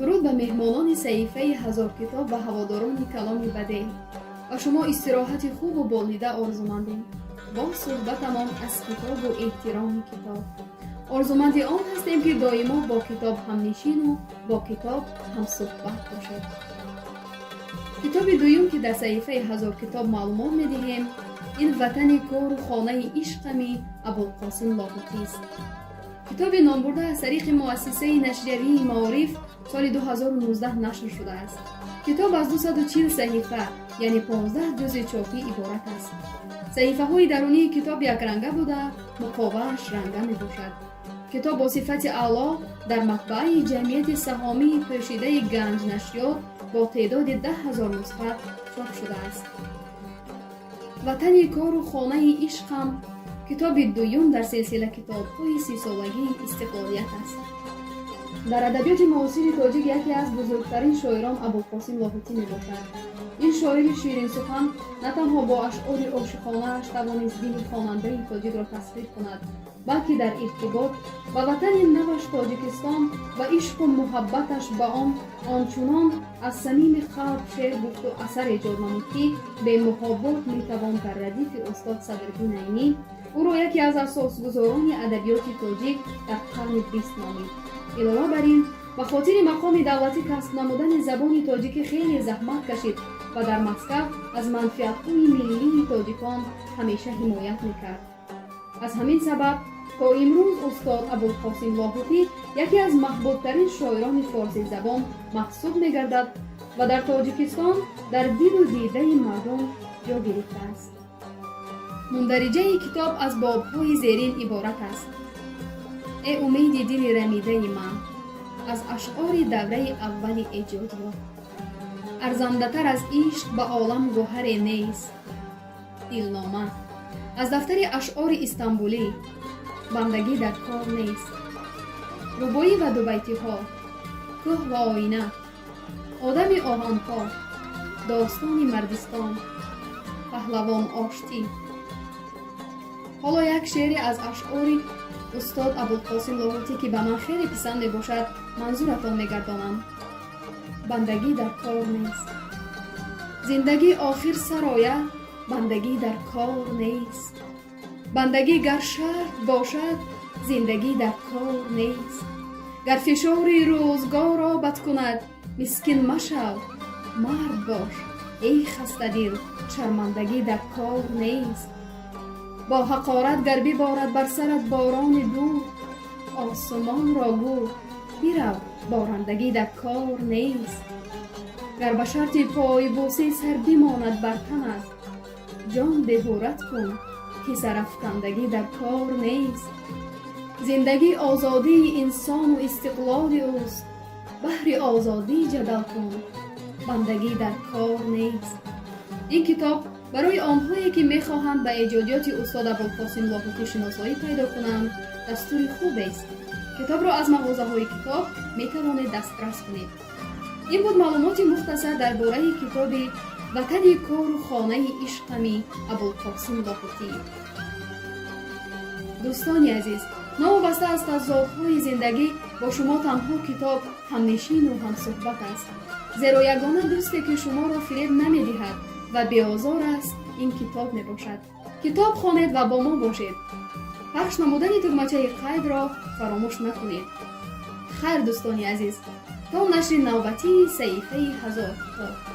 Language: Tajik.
дуруд ба меҳмонони саҳифаи ҳазор китоб ва ҳаводорони каломи бадеҳ. ва шумо истироҳати хубу болида орзумандем. бо суҳбатамон аз китобу эҳтироми китоб. орзуманди он ҳастем ки доимо бо китоб ҳамнишину бо китоб ҳамсуҳбат бошед. китоби дуюм ки дар саҳифаи ҳазор китоб маълумот медиҳем, ин ватани кору хонаи ишқами абулқосим лоҳутист. китоби номбурда аз тариқи муассисаи нашриявии маориф соли 2019 нашр шудааст. китоб аз 240 саҳифа, яъне 15 ҷузъи чопӣ иборат аст. саҳифаҳои дарунии китоб якранга буда, муқовааш ранга мебошад. китоб бо сифати аъло дар матбаъаи ҷамъияти саҳомии пӯшидаи ганҷ нашриёт бо теъдоди 10,000 нусха чоп шудааст. ватани кору хонаи ишқам китоби дуюм дар силсила китобҳои сисолагии истиқлолият аст. дар адабиёти муосири тоҷик яке аз бузургтарин шоирон абулқосим лоҳутӣ мебошад. ин шоири ширинсухан на танҳо бо ашъори ошиқонааш тавонист дили хонандаи тоҷикро тасвир кунад, балки дар иртибот ба ватани наваш Тоҷикистон ва ишқу муҳаббаташ ба он ончунон аз самими қалб шеър гуфту асар эҷод намуд, ки бемуҳобот метавон дар радифи устод Садриддин Айнӣ ӯро яке аз асосгузорони адабиёти тоҷик дар қарни 20 номид. илова бар ин, ба хотири мақоми давлатӣ касб намудани забони тоҷикӣ хеле заҳмат кашид ва дар Москав аз манфиатҳои миллии тоҷикон ҳамеша ҳимоят мекард. аз ҳамин сабаб то имрӯз устод абулқосим лоҳутӣ яке аз маҳбубтарин шоирони форсизабон маҳсуб мегардад ва дар Тоҷикистон дар дилу дидаи мардум ҷо гирифтааст. мундариҷаи китоб аз бобҳои зерин иборат аст. э умеди дили рамидаи ман, аз ашъори давраи аввали эҷодиёт. арзандатар аз ишқ ба олам гоҳаре нест. дилнома, аз дафтари ашъори истанбулӣ, бандагӣ дар кор нест. рубоӣ ва дубайтиҳо, кӯҳ ва оина, одами оҳанхо, достони мардистон, паҳлавон оштӣ. ҳоло як шеъре аз ашъори устод абулқосим лоҳутӣ ки ба ман хеле писанд мебошад манзуратон мегардонам. бандагӣ дар кор нест. зиндагӣ охир сар ояд, бандагӣ дар кор нест. бандагӣ гар шарт бошад, зиндагӣ дар кор нест. гар фишори рӯзгор обат кунад, мискин машав, мард бош, эй хастадил, шармандагӣ дар кор нест. бо ҳақорат гар биборад бар сарат борони дур, осмонро гӯ, бирав, борандагӣ дар кор нест. гар ба шарти пойбӯсӣ сар бимонад бар танат, ҷон деҳурат кун, ки сарафкандагӣ дар кор нест. зиндагӣ озодии инсону истиқлоли ӯст, баҳри озодӣ ҷадал кун, бандагӣ дар кор нест. ин китоб барои онҳое ки мехоҳанд ба эҷодиёти устод абулқосим лоҳутӣ шиносоӣ пайдо кунанд дастури хубест. китобро аз мағозаҳои китоб метавонед дастрас кунед. ин буд маълумоти мухтасар дар бораи китоби ватани кору хонаи ишқами абулқосим лоҳутӣ. дӯстони азиз, новобаста аз таззоқҳои зиндагӣ бо шумо танҳо китоб ҳамнишину ҳамсуҳбат аст. зеро ягона дӯсте ки шуморо фиреб намедиҳад ва беозор аст, ин китоб мебошад. китоб хонед ва бо мо бошед. пахш намудани тугмачаи қайдро фаромӯш накунед. хайр дӯстони азиз, то нашри навбатии саҳифаи ҳазор китоб.